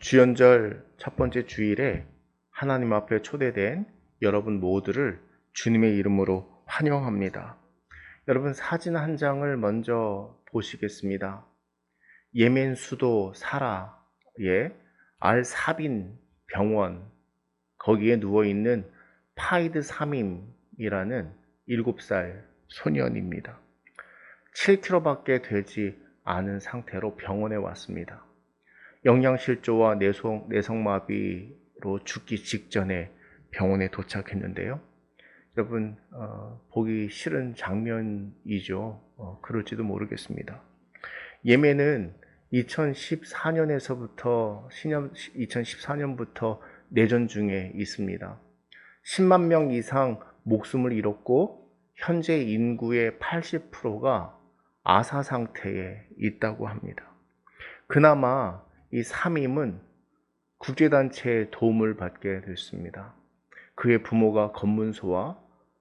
주연절 첫 번째 주일에 하나님 앞에 초대된 여러분 모두를 주님의 이름으로 환영합니다. 여러분 사진 한 장을 먼저 보시겠습니다. 예멘 수도 사라의 알사빈 병원 거기에 누워있는 파이드 사밈이라는 7살 소년입니다. 7kg밖에 되지 않은 상태로 병원에 왔습니다. 영양실조와 내성마비로 죽기 직전에 병원에 도착했는데요. 여러분 보기 싫은 장면이죠. 그럴지도 모르겠습니다. 예멘은 2014년부터 내전 중에 있습니다. 10만 명 이상 목숨을 잃었고 현재 인구의 80%가 아사 상태에 있다고 합니다. 그나마 이 사밈은 국제단체의 도움을 받게 됐습니다. 그의 부모가 검문소와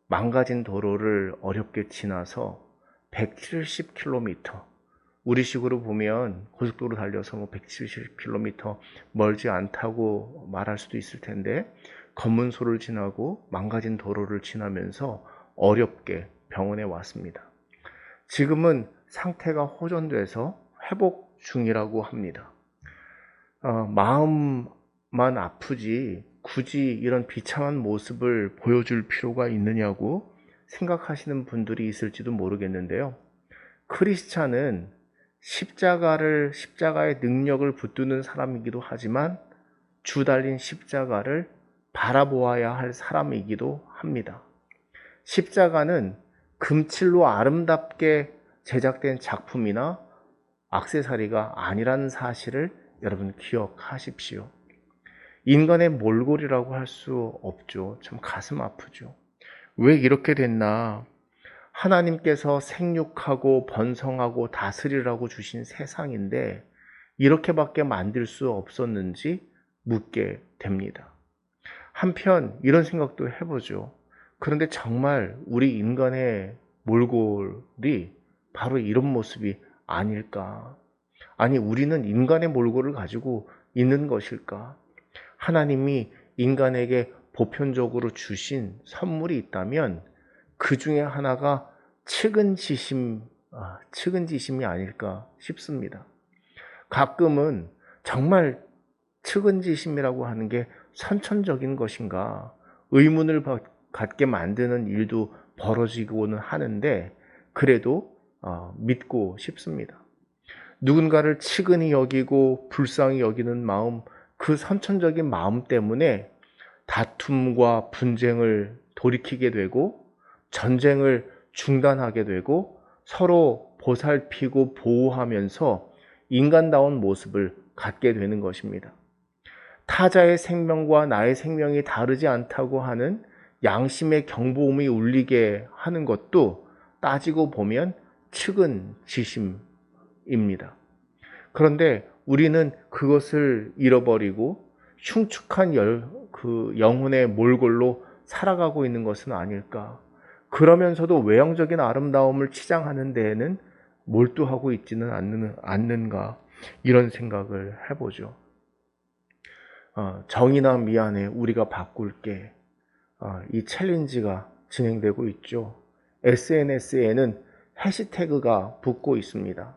망가진 도로를 어렵게 지나서 170km, 우리식으로 보면 고속도로 달려서 170km 멀지 않다고 말할 수도 있을 텐데, 검문소를 지나고 망가진 도로를 지나면서 어렵게 병원에 왔습니다. 지금은 상태가 호전돼서 회복 중이라고 합니다. 마음만 아프지 굳이 이런 비참한 모습을 보여줄 필요가 있느냐고 생각하시는 분들이 있을지도 모르겠는데요. 크리스찬은 십자가의 능력을 붙드는 사람이기도 하지만 주 달린 십자가를 바라보아야 할 사람이기도 합니다. 십자가는 금칠로 아름답게 제작된 작품이나 액세서리가 아니라는 사실을 여러분 기억하십시오. 인간의 몰골이라고 할 수 없죠. 참 가슴 아프죠. 왜 이렇게 됐나? 하나님께서 생육하고 번성하고 다스리라고 주신 세상인데 이렇게밖에 만들 수 없었는지 묻게 됩니다. 한편 이런 생각도 해보죠. 그런데 정말 우리 인간의 몰골이 바로 이런 모습이 아닐까? 아니, 우리는 인간의 몰골을 가지고 있는 것일까? 하나님이 인간에게 보편적으로 주신 선물이 있다면 그 중에 하나가 측은지심이 아닐까 싶습니다. 가끔은 정말 측은지심이라고 하는 게 선천적인 것인가 의문을 갖게 만드는 일도 벌어지고는 하는데 그래도 믿고 싶습니다. 누군가를 측은히 여기고 불쌍히 여기는 마음, 그 선천적인 마음 때문에 다툼과 분쟁을 돌이키게 되고 전쟁을 중단하게 되고 서로 보살피고 보호하면서 인간다운 모습을 갖게 되는 것입니다. 타자의 생명과 나의 생명이 다르지 않다고 하는 양심의 경보음이 울리게 하는 것도 따지고 보면 측은지심입니다. 그런데 우리는 그것을 잃어버리고 흉측한 영혼의 몰골로 살아가고 있는 것은 아닐까. 그러면서도 외형적인 아름다움을 치장하는 데에는 몰두하고 있지는 않는가. 이런 생각을 해보죠. 정의나 미안해, 우리가 바꿀게. 이 챌린지가 진행되고 있죠. SNS에는 해시태그가 붙고 있습니다.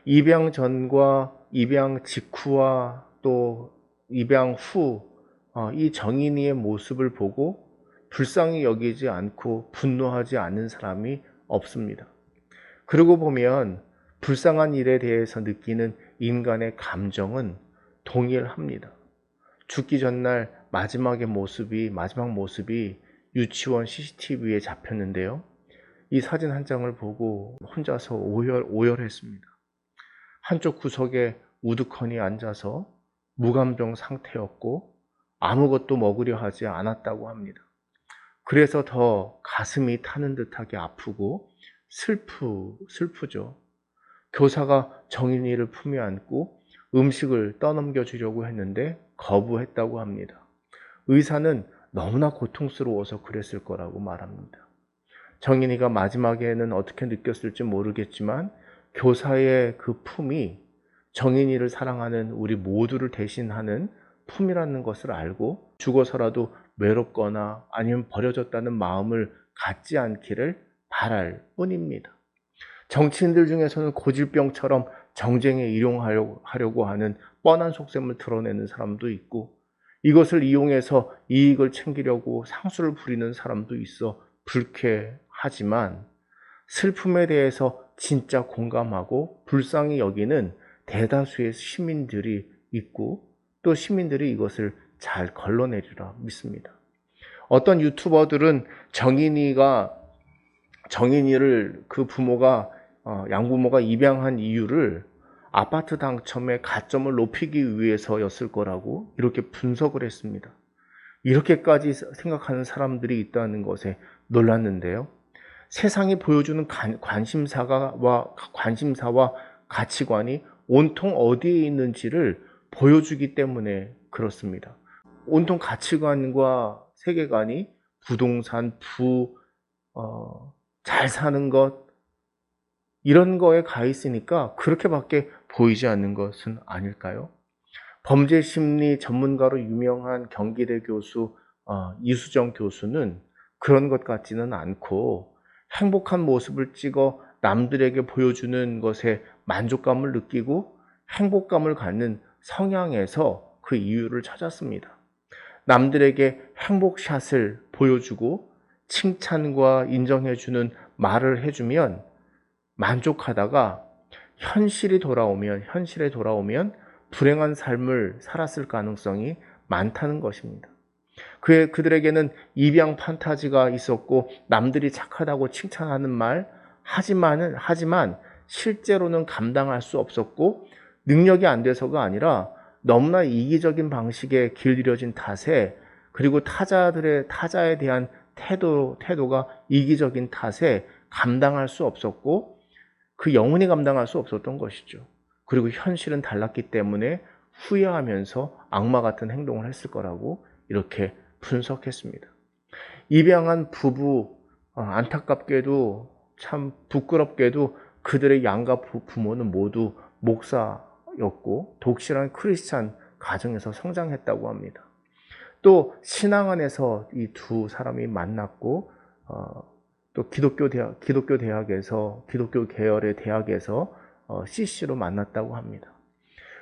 입양 전과 입양 직후와 또 입양 후 이 정인이의 모습을 보고 불쌍히 여기지 않고 분노하지 않는 사람이 없습니다. 그러고 보면 불쌍한 일에 대해서 느끼는 인간의 감정은 동일합니다. 죽기 전날 마지막 모습이 유치원 CCTV에 잡혔는데요. 이 사진 한 장을 보고 혼자서 오열했습니다. 한쪽 구석에 우두커니 앉아서 무감정 상태였고 아무것도 먹으려 하지 않았다고 합니다. 그래서 더 가슴이 타는 듯하게 아프고 슬프죠. 교사가 정인이를 품에 안고 음식을 떠넘겨 주려고 했는데 거부했다고 합니다. 의사는 너무나 고통스러워서 그랬을 거라고 말합니다. 정인이가 마지막에는 어떻게 느꼈을지 모르겠지만 교사의 그 품이 정인이를 사랑하는 우리 모두를 대신하는 품이라는 것을 알고 죽어서라도 외롭거나 아니면 버려졌다는 마음을 갖지 않기를 바랄 뿐입니다. 정치인들 중에서는 고질병처럼 정쟁에 일용하려고 하는 뻔한 속셈을 드러내는 사람도 있고, 이것을 이용해서 이익을 챙기려고 상수를 부리는 사람도 있어 불쾌하지만, 슬픔에 대해서 진짜 공감하고 불쌍히 여기는 대다수의 시민들이 있고, 또 시민들이 이것을 잘 걸러내리라 믿습니다. 어떤 유튜버들은 정인이를 그 부모가 양부모가 입양한 이유를 아파트 당첨의 가점을 높이기 위해서였을 거라고 이렇게 분석을 했습니다. 이렇게까지 생각하는 사람들이 있다는 것에 놀랐는데요. 세상이 보여주는 관심사와 가치관이 온통 어디에 있는지를 보여주기 때문에 그렇습니다. 온통 가치관과 세계관이 부동산, 잘 사는 것, 이런 거에 가 있으니까 그렇게밖에 보이지 않는 것은 아닐까요? 범죄심리 전문가로 유명한 경기대 교수 이수정 교수는 그런 것 같지는 않고, 행복한 모습을 찍어 남들에게 보여주는 것에 만족감을 느끼고 행복감을 갖는 성향에서 그 이유를 찾았습니다. 남들에게 행복샷을 보여주고 칭찬과 인정해주는 말을 해주면 만족하다가 현실에 돌아오면 불행한 삶을 살았을 가능성이 많다는 것입니다. 그들에게는 입양 판타지가 있었고 남들이 착하다고 칭찬하는 말 하지만 실제로는 감당할 수 없었고, 능력이 안 돼서가 아니라 너무나 이기적인 방식에 길들여진 탓에, 그리고 타자에 대한 태도가 이기적인 탓에 감당할 수 없었고, 그 영혼이 감당할 수 없었던 것이죠. 그리고 현실은 달랐기 때문에 후회하면서 악마 같은 행동을 했을 거라고 이렇게 분석했습니다. 입양한 부부, 안타깝게도 참 부끄럽게도 그들의 양가 부모는 모두 목사였고 독실한 크리스찬 가정에서 성장했다고 합니다. 또 신앙 안에서 이 두 사람이 만났고, 또 기독교 계열의 대학에서 CC로 만났다고 합니다.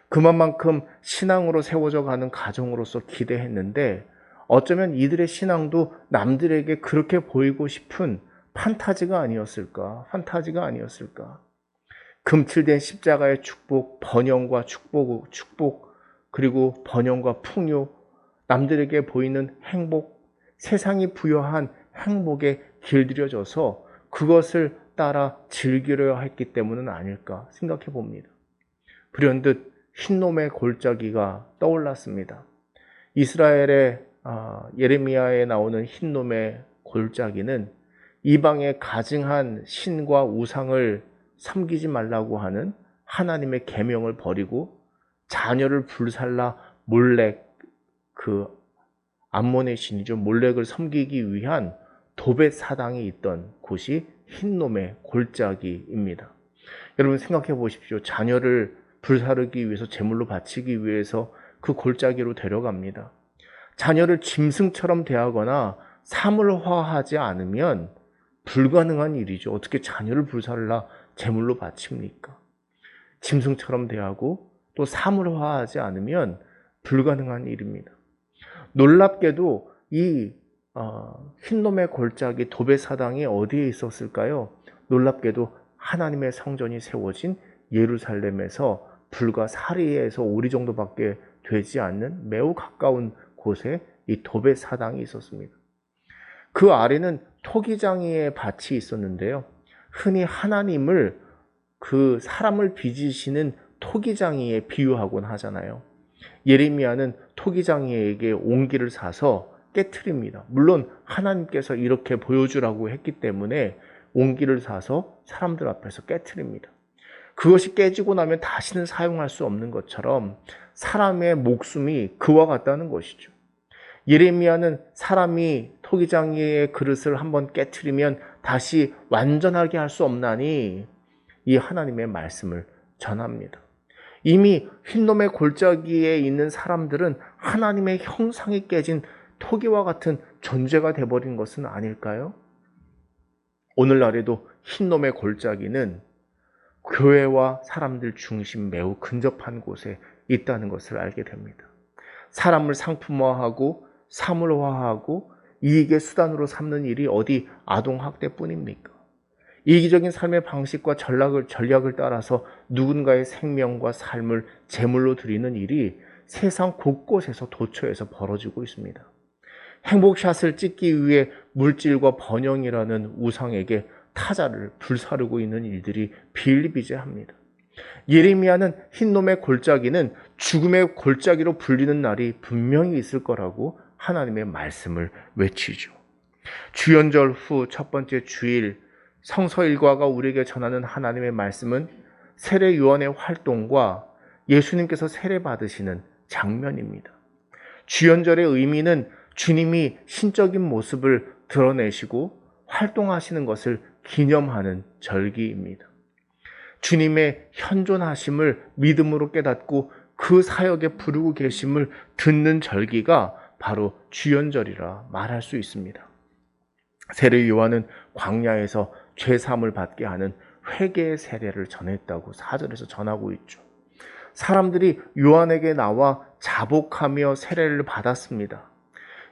그만큼 신앙으로 세워져 가는 가정으로서 기대했는데, 어쩌면 이들의 신앙도 남들에게 그렇게 보이고 싶은 판타지가 아니었을까. 금칠된 십자가의 축복, 번영과 축복, 그리고 번영과 풍요, 남들에게 보이는 행복, 세상이 부여한 행복에 길들여져서 그것을 따라 즐기려 했기 때문은 아닐까 생각해 봅니다. 불현듯 흰놈의 골짜기가 떠올랐습니다. 이스라엘의 예레미야에 나오는 흰놈의 골짜기는 이방의 가증한 신과 우상을 섬기지 말라고 하는 하나님의 계명을 버리고 자녀를 불살라 몰렉, 그 암몬의 신이죠, 몰렉을 섬기기 위한 도벳 사당이 있던 곳이 흰놈의 골짜기입니다. 여러분 생각해 보십시오. 자녀를 불사르기 위해서 제물로 바치기 위해서 그 골짜기로 데려갑니다. 자녀를 짐승처럼 대하거나 사물화하지 않으면 불가능한 일이죠. 어떻게 자녀를 불살라 제물로 바칩니까? 짐승처럼 대하고 또 사물화하지 않으면 불가능한 일입니다. 놀랍게도 이 흰놈의 골짜기 도벳 사당이 어디에 있었을까요? 놀랍게도 하나님의 성전이 세워진 예루살렘에서 불과 사리에서 오리 정도밖에 되지 않는 매우 가까운 곳에 이 도벳 사당이 있었습니다. 그 아래는 토기장이의 밭이 있었는데요. 흔히 하나님을 그 사람을 빚으시는 토기장이에 비유하곤 하잖아요. 예레미야는 토기장이에게 옹기를 사서 깨트립니다. 물론 하나님께서 이렇게 보여주라고 했기 때문에 옹기를 사서 사람들 앞에서 깨트립니다. 그것이 깨지고 나면 다시는 사용할 수 없는 것처럼 사람의 목숨이 그와 같다는 것이죠. 예레미야는 사람이 토기장이의 그릇을 한번 깨트리면 다시 완전하게 할 수 없나니 이 하나님의 말씀을 전합니다. 이미 흰놈의 골짜기에 있는 사람들은 하나님의 형상이 깨진 토기와 같은 존재가 되어버린 것은 아닐까요? 오늘날에도 흰놈의 골짜기는 교회와 사람들 중심 매우 근접한 곳에 있다는 것을 알게 됩니다. 사람을 상품화하고 사물화하고 이익의 수단으로 삼는 일이 어디 아동학대뿐입니까? 이기적인 삶의 방식과 전략을 따라서 누군가의 생명과 삶을 제물로 드리는 일이 세상 곳곳에서 도처에서 벌어지고 있습니다. 행복샷을 찍기 위해 물질과 번영이라는 우상에게 타자를 불사르고 있는 일들이 비일비재합니다. 예레미야는 흰놈의 골짜기는 죽음의 골짜기로 불리는 날이 분명히 있을 거라고 하나님의 말씀을 외치죠. 주연절 후 첫 번째 주일 성서 일과가 우리에게 전하는 하나님의 말씀은 세례 요한의 활동과 예수님께서 세례 받으시는 장면입니다. 주연절의 의미는 주님이 신적인 모습을 드러내시고 활동하시는 것을 기념하는 절기입니다. 주님의 현존하심을 믿음으로 깨닫고 그 사역에 부르고 계심을 듣는 절기가 바로 주연절이라 말할 수 있습니다. 세례 요한은 광야에서 죄사함을 받게 하는 회개의 세례를 전했다고 4절에서 전하고 있죠. 사람들이 요한에게 나와 자복하며 세례를 받았습니다.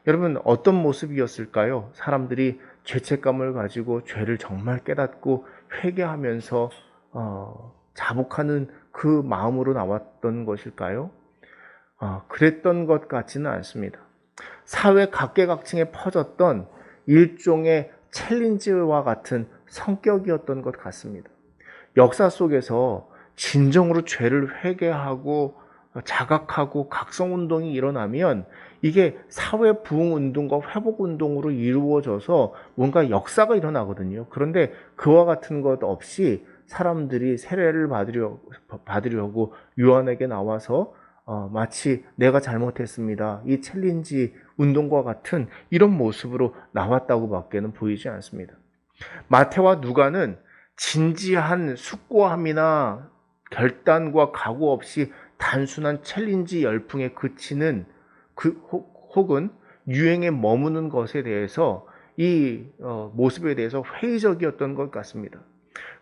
여러분, 어떤 모습이었을까요? 사람들이 죄책감을 가지고 죄를 정말 깨닫고 회개하면서 자복하는 그 마음으로 나왔던 것일까요? 그랬던 것 같지는 않습니다. 사회 각계각층에 퍼졌던 일종의 챌린지와 같은 성격이었던 것 같습니다. 역사 속에서 진정으로 죄를 회개하고 자각하고 각성운동이 일어나면 이게 사회 부흥운동과 회복운동으로 이루어져서 뭔가 역사가 일어나거든요. 그런데 그와 같은 것 없이 사람들이 세례를 받으려고 요한에게 나와서 마치 내가 잘못했습니다, 이 챌린지 운동과 같은 이런 모습으로 나왔다고 밖에는 보이지 않습니다. 마태와 누가는 진지한 숙고함이나 결단과 각오 없이 단순한 챌린지 열풍에 그치는 혹은 유행에 머무는 것에 대해서 이 모습에 대해서 회의적이었던 것 같습니다.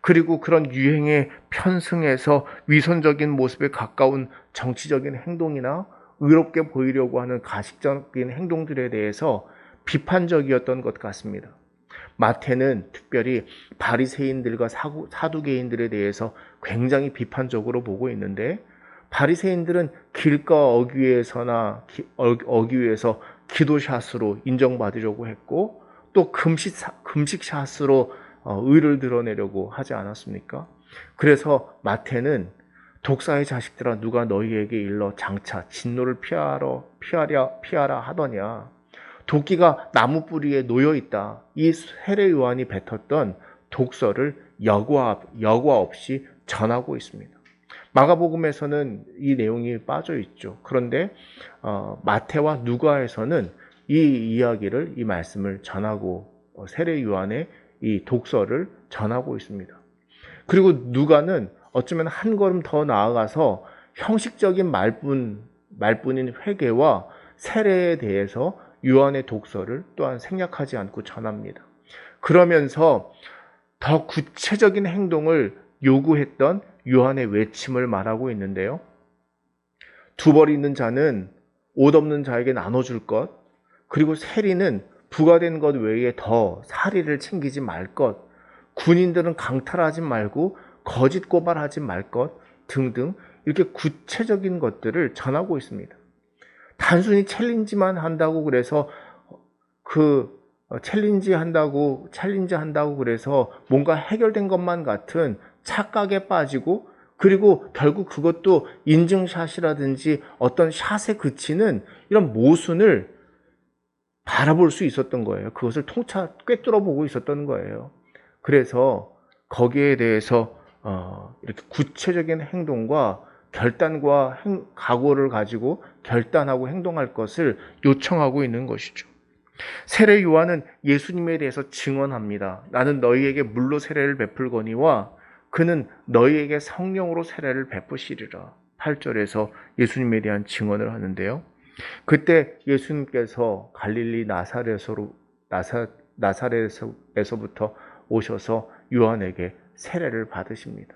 그리고 그런 유행에 편승해서 위선적인 모습에 가까운 정치적인 행동이나 의롭게 보이려고 하는 가식적인 행동들에 대해서 비판적이었던 것 같습니다. 마태는 특별히 바리새인들과 사두개인들에 대해서 굉장히 비판적으로 보고 있는데, 바리새인들은 길가 어귀에서 기도샷으로 인정받으려고 했고, 또 금식샷으로 의를 드러내려고 하지 않았습니까? 그래서 마태는 독사의 자식들아, 누가 너희에게 일러 장차 진노를 피하라 하더냐. 도끼가 나무 뿌리에 놓여 있다. 이 세례 요한이 뱉었던 독서를 여과 없이 전하고 있습니다. 마가복음에서는 이 내용이 빠져 있죠. 그런데 마태와 누가에서는 이 말씀을 전하고 말씀을 요한의 이 독서를 전하고 있습니다. 그리고 누가는 어쩌면 한 걸음 더 나아가서 형식적인 말뿐인 회개와 세례에 대해서 요한의 독서를 또한 생략하지 않고 전합니다. 그러면서 더 구체적인 행동을 요구했던 요한의 외침을 말하고 있는데요. 두 벌 있는 자는 옷 없는 자에게 나눠줄 것, 그리고 세리는 부과된 것 외에 더 사리를 챙기지 말 것, 군인들은 강탈하지 말고 거짓 고발하지 말 것 등등 이렇게 구체적인 것들을 전하고 있습니다. 단순히 챌린지만 한다고 그래서 챌린지 한다고 그래서 뭔가 해결된 것만 같은 착각에 빠지고, 그리고 결국 그것도 인증샷이라든지 어떤 샷에 그치는 이런 모순을 바라볼 수 있었던 거예요. 그것을 통차 꿰뚫어 보고 있었던 거예요. 그래서 거기에 대해서 이렇게 구체적인 행동과 결단과 각오를 가지고 결단하고 행동할 것을 요청하고 있는 것이죠. 세례 요한은 예수님에 대해서 증언합니다. 나는 너희에게 물로 세례를 베풀거니와 그는 너희에게 성령으로 세례를 베푸시리라. 28절에서 예수님에 대한 증언을 하는데요. 그때 예수님께서 갈릴리 나사렛에서부터 오셔서 요한에게 세례를 받으십니다.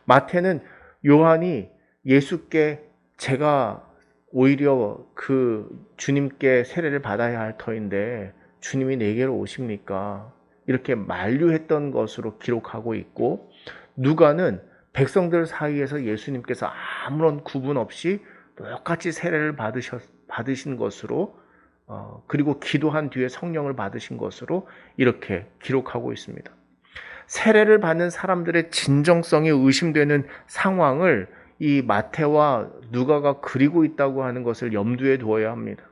마태는 요한이 예수께 제가 오히려 그 주님께 세례를 받아야 할 터인데 주님이 내게로 오십니까? 이렇게 만류했던 것으로 기록하고 있고, 누가는 백성들 사이에서 예수님께서 아무런 구분 없이 똑같이 세례를 받으신 것으로, 그리고 기도한 뒤에 성령을 받으신 것으로 이렇게 기록하고 있습니다. 세례를 받는 사람들의 진정성이 의심되는 상황을 이 마태와 누가가 그리고 있다고 하는 것을 염두에 두어야 합니다.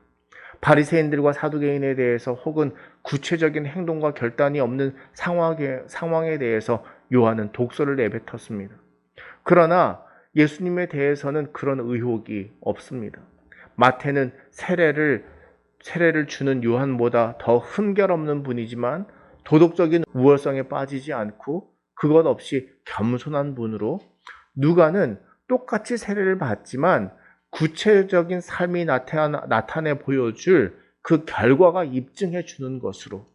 바리새인들과 사두개인에 대해서 혹은 구체적인 행동과 결단이 없는 상황에 대해서 요한은 독서를 내뱉었습니다. 그러나 예수님에 대해서는 그런 의혹이 없습니다. 마태는 세례를 주는 요한보다 더 흠결 없는 분이지만 도덕적인 우월성에 빠지지 않고 그것 없이 겸손한 분으로, 누가는 똑같이 세례를 받지만 구체적인 삶이 나타내 보여줄 그 결과가 입증해 주는 것으로,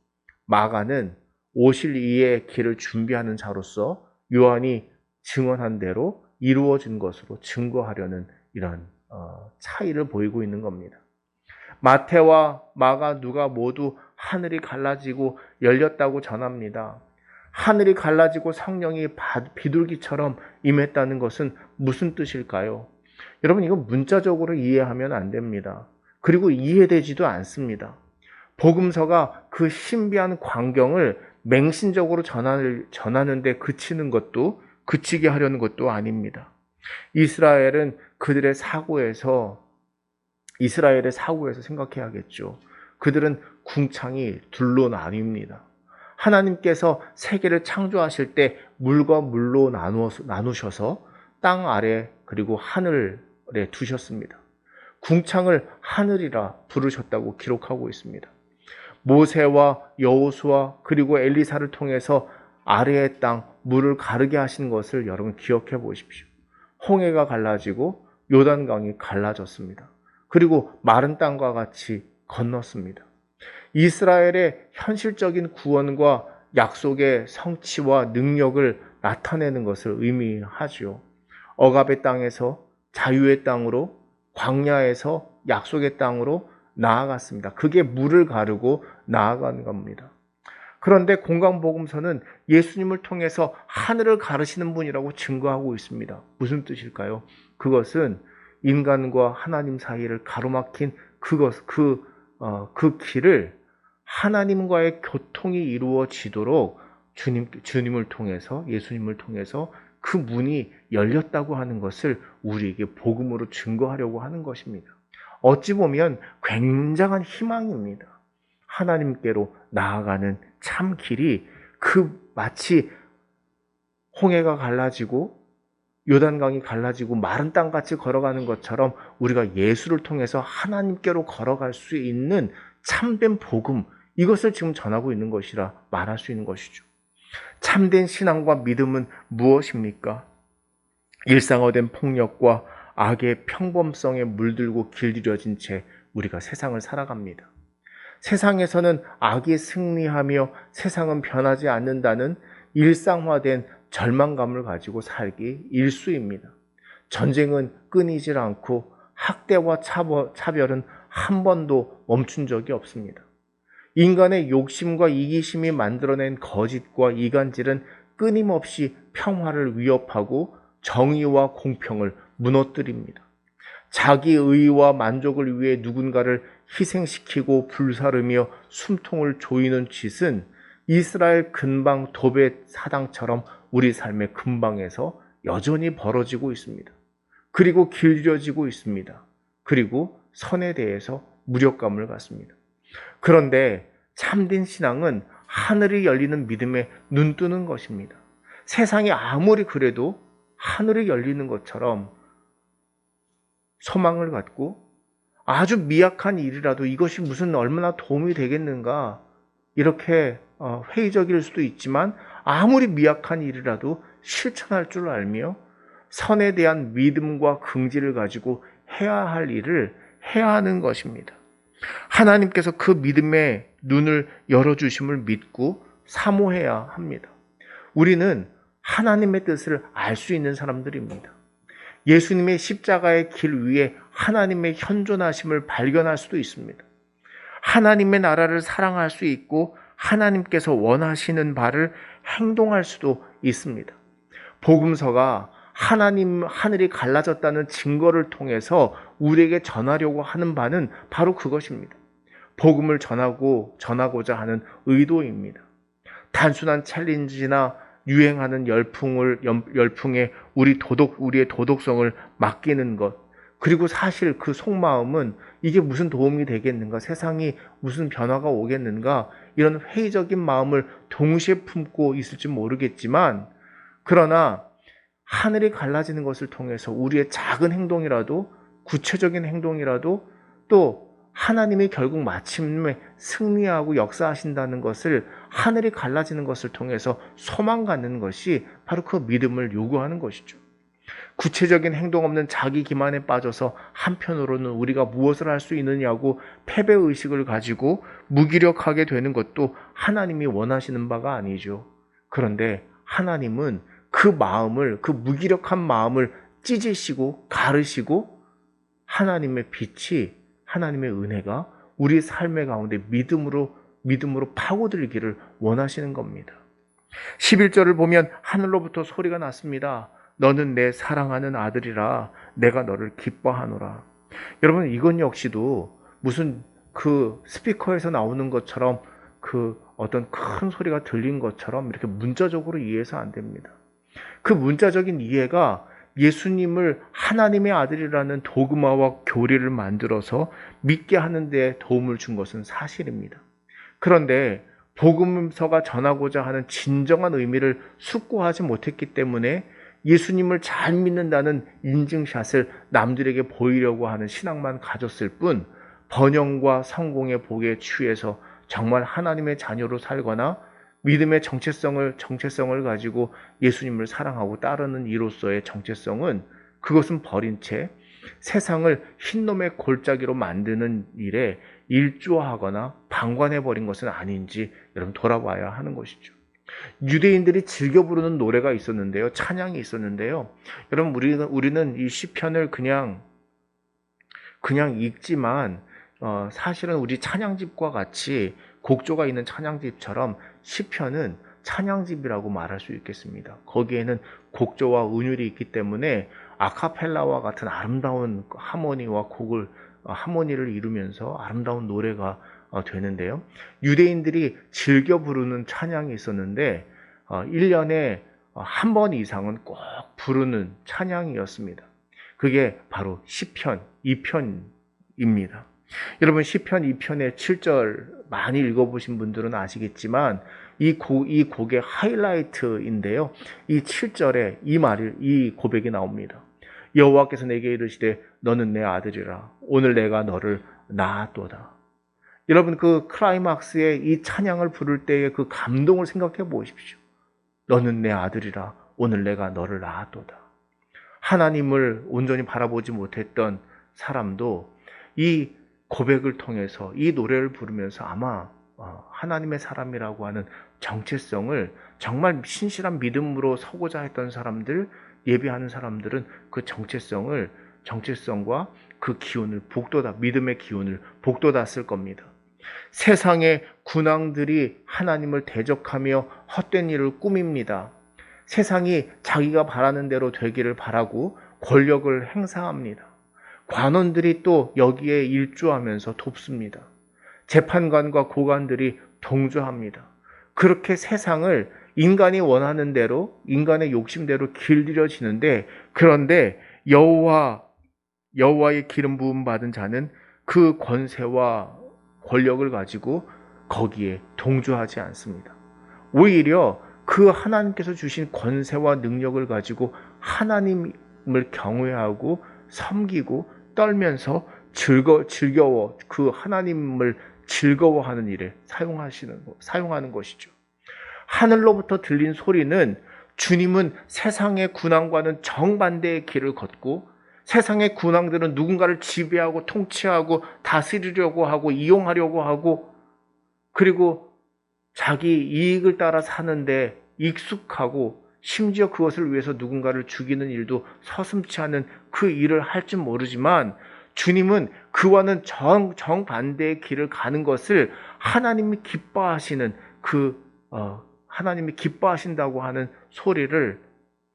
마가는 오실 이의 길을 준비하는 자로서 요한이 증언한 대로 이루어진 것으로 증거하려는 이런 차이를 보이고 있는 겁니다. 마태와 마가, 누가 모두 하늘이 갈라지고 열렸다고 전합니다. 하늘이 갈라지고 성령이 비둘기처럼 임했다는 것은 무슨 뜻일까요? 여러분, 이거 문자적으로 이해하면 안 됩니다. 그리고 이해되지도 않습니다. 복음서가 그 신비한 광경을 맹신적으로 전하는데 그치게 하려는 것도 아닙니다. 이스라엘의 사고에서 생각해야겠죠. 그들은 궁창이 둘로 나뉩니다. 하나님께서 세계를 창조하실 때 물과 물로 나누셔서 땅 아래 그리고 하늘에 두셨습니다. 궁창을 하늘이라 부르셨다고 기록하고 있습니다. 모세와 여호수아 그리고 엘리사를 통해서 아래의 땅 물을 가르게 하신 것을 여러분 기억해 보십시오. 홍해가 갈라지고 요단강이 갈라졌습니다. 그리고 마른 땅과 같이 건넜습니다. 이스라엘의 현실적인 구원과 약속의 성취와 능력을 나타내는 것을 의미하죠. 억압의 땅에서 자유의 땅으로, 광야에서 약속의 땅으로 나아갔습니다. 그게 물을 가르고 나아간 겁니다. 그런데 공강복음서는 예수님을 통해서 하늘을 가르시는 분이라고 증거하고 있습니다. 무슨 뜻일까요? 그것은 인간과 하나님 사이를 가로막힌 그 길을 하나님과의 교통이 이루어지도록 주님을 통해서, 예수님을 통해서 그 문이 열렸다고 하는 것을 우리에게 복음으로 증거하려고 하는 것입니다. 어찌 보면 굉장한 희망입니다. 하나님께로 나아가는 참 길이 마치 홍해가 갈라지고 요단강이 갈라지고 마른 땅같이 걸어가는 것처럼 우리가 예수를 통해서 하나님께로 걸어갈 수 있는 참된 복음, 이것을 지금 전하고 있는 것이라 말할 수 있는 것이죠. 참된 신앙과 믿음은 무엇입니까? 일상화된 폭력과 악의 평범성에 물들고 길들여진 채 우리가 세상을 살아갑니다. 세상에서는 악이 승리하며 세상은 변하지 않는다는 일상화된 절망감을 가지고 살기 일쑤입니다. 전쟁은 끊이질 않고 학대와 차별은 한 번도 멈춘 적이 없습니다. 인간의 욕심과 이기심이 만들어낸 거짓과 이간질은 끊임없이 평화를 위협하고 정의와 공평을 무너뜨립니다. 자기 의와 만족을 위해 누군가를 희생시키고 불사르며 숨통을 조이는 짓은 이스라엘 근방 도벳 사당처럼 우리 삶의 근방에서 여전히 벌어지고 있습니다. 그리고 길들여지고 있습니다. 그리고 선에 대해서 무력감을 갖습니다. 그런데 참된 신앙은 하늘이 열리는 믿음에 눈뜨는 것입니다. 세상이 아무리 그래도 하늘이 열리는 것처럼 소망을 갖고 아주 미약한 일이라도 이것이 무슨 얼마나 도움이 되겠는가, 이렇게 회의적일 수도 있지만 아무리 미약한 일이라도 실천할 줄 알며 선에 대한 믿음과 긍지를 가지고 해야 할 일을 해야 하는 것입니다. 하나님께서 그 믿음의 눈을 열어주심을 믿고 사모해야 합니다. 우리는 하나님의 뜻을 알 수 있는 사람들입니다. 예수님의 십자가의 길 위에 하나님의 현존하심을 발견할 수도 있습니다. 하나님의 나라를 사랑할 수 있고 하나님께서 원하시는 바를 행동할 수도 있습니다. 복음서가 하늘이 갈라졌다는 증거를 통해서 우리에게 전하려고 하는 바는 바로 그것입니다. 복음을 전하고자 하는 의도입니다. 단순한 챌린지나 유행하는 열풍에 우리의 도덕성을 맡기는 것, 그리고 사실 그 속마음은 이게 무슨 도움이 되겠는가, 세상이 무슨 변화가 오겠는가, 이런 회의적인 마음을 동시에 품고 있을지 모르겠지만, 그러나 하늘이 갈라지는 것을 통해서 우리의 작은 행동이라도, 구체적인 행동이라도, 또 하나님이 결국 마침내 승리하고 역사하신다는 것을, 하늘이 갈라지는 것을 통해서 소망 갖는 것이 바로 그 믿음을 요구하는 것이죠. 구체적인 행동 없는 자기 기만에 빠져서 한편으로는 우리가 무엇을 할 수 있느냐고 패배의식을 가지고 무기력하게 되는 것도 하나님이 원하시는 바가 아니죠. 그런데 하나님은 그 무기력한 마음을 찢으시고 가르시고 하나님의 빛이, 하나님의 은혜가 우리 삶의 가운데 믿음으로 파고들기를 원하시는 겁니다. 11절을 보면 하늘로부터 소리가 났습니다. 너는 내 사랑하는 아들이라 내가 너를 기뻐하노라. 여러분, 이건 역시도 무슨 그 스피커에서 나오는 것처럼 그 어떤 큰 소리가 들린 것처럼 이렇게 문자적으로 이해해서 안 됩니다. 그 문자적인 이해가 예수님을 하나님의 아들이라는 도그마와 교리를 만들어서 믿게 하는 데 도움을 준 것은 사실입니다. 그런데 복음서가 전하고자 하는 진정한 의미를 숙고하지 못했기 때문에 예수님을 잘 믿는다는 인증샷을 남들에게 보이려고 하는 신앙만 가졌을 뿐, 번영과 성공의 복에 취해서 정말 하나님의 자녀로 살거나 믿음의 정체성을 가지고 예수님을 사랑하고 따르는 이로서의 정체성은, 그것은 버린 채 세상을 흰놈의 골짜기로 만드는 일에 일조하거나 방관해버린 것은 아닌지 여러분 돌아봐야 하는 것이죠. 유대인들이 즐겨 부르는 노래가 있었는데요. 찬양이 있었는데요. 여러분, 우리는 이 시편을 그냥 읽지만 사실은 우리 찬양집과 같이 곡조가 있는 찬양집처럼 시편은 찬양집이라고 말할 수 있겠습니다. 거기에는 곡조와 은율이 있기 때문에 아카펠라와 같은 아름다운 하모니를 이루면서 아름다운 노래가 되는데요. 유대인들이 즐겨 부르는 찬양이 있었는데 1년에 한 번 이상은 꼭 부르는 찬양이었습니다. 그게 바로 시편 2편입니다. 여러분, 시편 2편의 7절 많이 읽어보신 분들은 아시겠지만 이 곡의 하이라이트인데요. 이 7절에 이 고백이 나옵니다. 여호와께서 내게 이르시되 너는 내 아들이라 오늘 내가 너를 낳았도다. 여러분, 그 클라이막스의 이 찬양을 부를 때의 그 감동을 생각해 보십시오. 너는 내 아들이라 오늘 내가 너를 낳았도다. 하나님을 온전히 바라보지 못했던 사람도 이 고백을 통해서, 이 노래를 부르면서 아마 하나님의 사람이라고 하는 정체성을, 정말 신실한 믿음으로 서고자 했던 사람들, 예배하는 사람들은 그 정체성과 그 기운을 믿음의 기운을 북돋았을 겁니다. 세상의 군왕들이 하나님을 대적하며 헛된 일을 꾸밉니다. 세상이 자기가 바라는 대로 되기를 바라고 권력을 행사합니다. 관원들이 또 여기에 일조하면서 돕습니다. 재판관과 고관들이 동조합니다. 그렇게 세상을 인간이 원하는 대로, 인간의 욕심대로 길들여지는데, 그런데 여호와의 기름 부음 받은 자는 그 권세와 권력을 가지고 거기에 동조하지 않습니다. 오히려 그 하나님께서 주신 권세와 능력을 가지고 하나님을 경외하고 섬기고 떨면서 즐거워 그 하나님을 즐거워하는 일에 사용하는 것이죠. 하늘로부터 들린 소리는 주님은 세상의 군왕과는 정반대의 길을 걷고 세상의 군왕들은 누군가를 지배하고 통치하고 다스리려고 하고 이용하려고 하고 그리고 자기 이익을 따라 사는데 익숙하고 심지어 그것을 위해서 누군가를 죽이는 일도 서슴지 않은 그 일을 할 줄 모르지만 주님은 그와는 정반대의 길을 가는 것을 하나님이 기뻐하시는 하나님이 기뻐하신다고 하는 소리를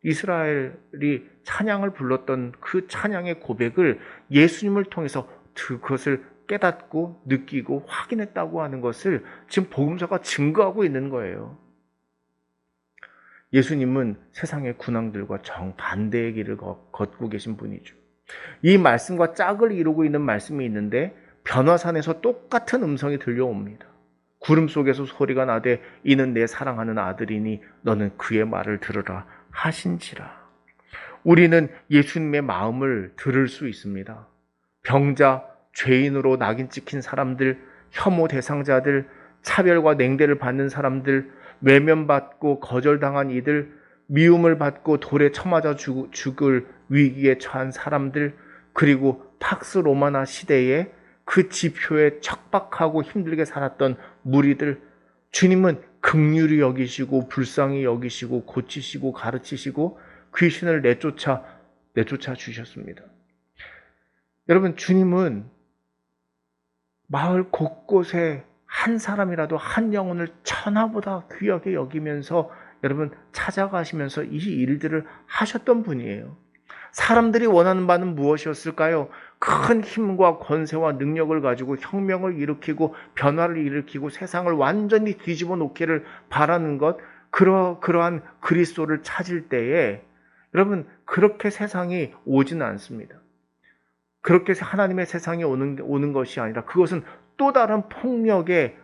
이스라엘이 찬양을 불렀던 그 찬양의 고백을 예수님을 통해서 그것을 깨닫고 느끼고 확인했다고 하는 것을 지금 복음서가 증거하고 있는 거예요. 예수님은 세상의 군왕들과 정반대의 길을 걷고 계신 분이죠. 이 말씀과 짝을 이루고 있는 말씀이 있는데 변화산에서 똑같은 음성이 들려옵니다. 구름 속에서 소리가 나되 이는 내 사랑하는 아들이니 너는 그의 말을 들으라 하신지라. 우리는 예수님의 마음을 들을 수 있습니다. 병자, 죄인으로 낙인 찍힌 사람들, 혐오 대상자들, 차별과 냉대를 받는 사람들, 외면받고 거절당한 이들, 미움을 받고 돌에 쳐맞아 죽을 위기에 처한 사람들, 그리고 팍스 로마나 시대에 그 지표에 척박하고 힘들게 살았던 무리들, 주님은 긍휼히 여기시고 불쌍히 여기시고 고치시고 가르치시고 귀신을 내쫓아 주셨습니다. 여러분, 주님은 마을 곳곳에 한 사람이라도 한 영혼을 천하보다 귀하게 여기면서 여러분 찾아가시면서 이 일들을 하셨던 분이에요. 사람들이 원하는 바는 무엇이었을까요? 큰 힘과 권세와 능력을 가지고 혁명을 일으키고 변화를 일으키고 세상을 완전히 뒤집어 놓기를 바라는 것, 그러한 그리스도를 찾을 때에 여러분 그렇게 세상이 오지는 않습니다. 그렇게 하나님의 세상이 오는 것이 아니라 그것은 또 다른 폭력이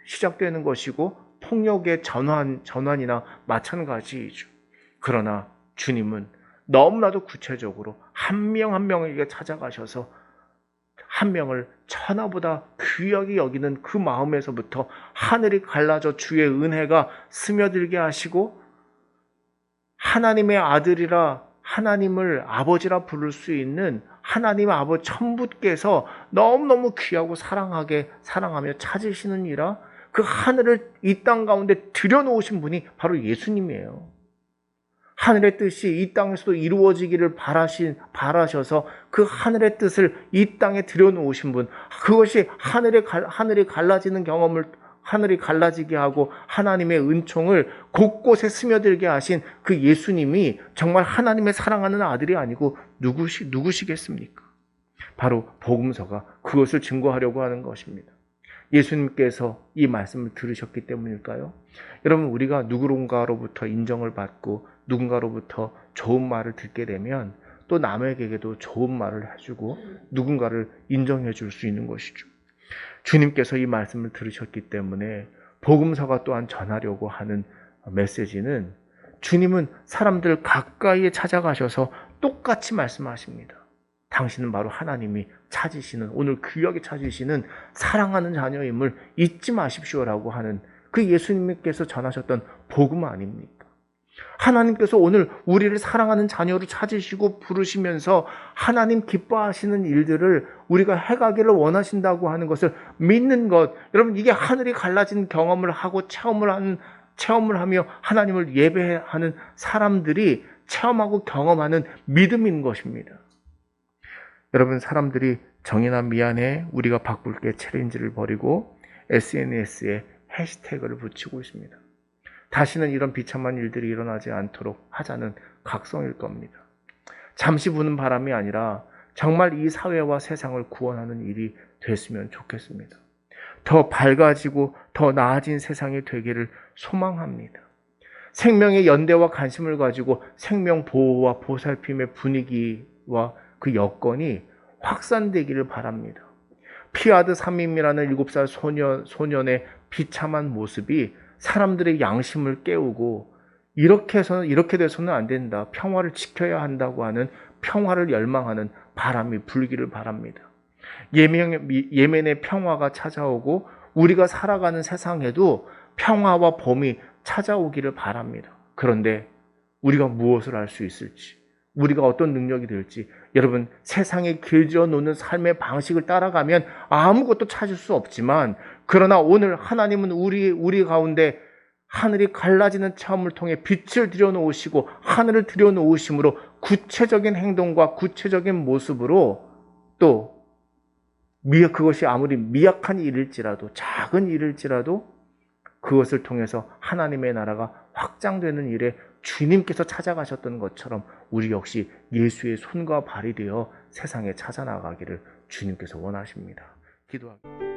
시작되는 것이고 폭력의 전환이나 마찬가지이죠. 그러나 주님은 너무나도 구체적으로 한 명 한 명에게 찾아가셔서 한 명을 천하보다 귀하게 여기는 그 마음에서부터 하늘이 갈라져 주의 은혜가 스며들게 하시고 하나님의 아들이라 하나님을 아버지라 부를 수 있는 하나님 아버지 천부께서 너무너무 귀하고 사랑하며 찾으시는 이라 그 하늘을 이 땅 가운데 들여놓으신 분이 바로 예수님이에요. 하늘의 뜻이 이 땅에서도 이루어지기를 바라셔서 그 하늘의 뜻을 이 땅에 들여놓으신 분, 그것이 하늘이 갈라지는 경험을 하늘이 갈라지게 하고 하나님의 은총을 곳곳에 스며들게 하신 그 예수님이 정말 하나님의 사랑하는 아들이 아니고 누구시겠습니까? 바로 복음서가 그것을 증거하려고 하는 것입니다. 예수님께서 이 말씀을 들으셨기 때문일까요? 여러분, 우리가 누군가로부터 인정을 받고 누군가로부터 좋은 말을 듣게 되면 또 남에게도 좋은 말을 해주고 누군가를 인정해 줄 수 있는 것이죠. 주님께서 이 말씀을 들으셨기 때문에 복음서가 또한 전하려고 하는 메시지는 주님은 사람들 가까이에 찾아가셔서 똑같이 말씀하십니다. 당신은 바로 하나님이 찾으시는, 오늘 귀하게 찾으시는 사랑하는 자녀임을 잊지 마십시오라고 하는 그 예수님께서 전하셨던 복음 아닙니까? 하나님께서 오늘 우리를 사랑하는 자녀로 찾으시고 부르시면서 하나님 기뻐하시는 일들을 우리가 해가기를 원하신다고 하는 것을 믿는 것, 여러분 이게 하늘이 갈라진 경험을 하고 체험을 하며 하나님을 예배하는 사람들이 체험하고 경험하는 믿음인 것입니다. 여러분, 사람들이 정의나 미안해, 우리가 바꿀게 챌린지를 벌이고 SNS에 해시태그를 붙이고 있습니다. 다시는 이런 비참한 일들이 일어나지 않도록 하자는 각성일 겁니다. 잠시 부는 바람이 아니라 정말 이 사회와 세상을 구원하는 일이 됐으면 좋겠습니다. 더 밝아지고 더 나아진 세상이 되기를 소망합니다. 생명의 연대와 관심을 가지고 생명 보호와 보살핌의 분위기와 그 여건이 확산되기를 바랍니다. 피아드 삼임이라는 7살 소년의 비참한 모습이 사람들의 양심을 깨우고 이렇게 돼서는 안 된다. 평화를 지켜야 한다고 하는 평화를 열망하는 바람이 불기를 바랍니다. 예멘의 평화가 찾아오고 우리가 살아가는 세상에도 평화와 봄이 찾아오기를 바랍니다. 그런데 우리가 무엇을 할 수 있을지, 우리가 어떤 능력이 될지, 여러분, 세상에 길져 놓는 삶의 방식을 따라가면 아무것도 찾을 수 없지만, 그러나 오늘 하나님은 우리 가운데 하늘이 갈라지는 체험을 통해 빛을 들여놓으시고 하늘을 들여놓으심으로 구체적인 행동과 구체적인 모습으로, 또 그것이 아무리 미약한 일일지라도, 작은 일일지라도 그것을 통해서 하나님의 나라가 확장되는 일에 주님께서 찾아가셨던 것처럼 우리 역시 예수의 손과 발이 되어 세상에 찾아나가기를 주님께서 원하십니다. 기도합니다.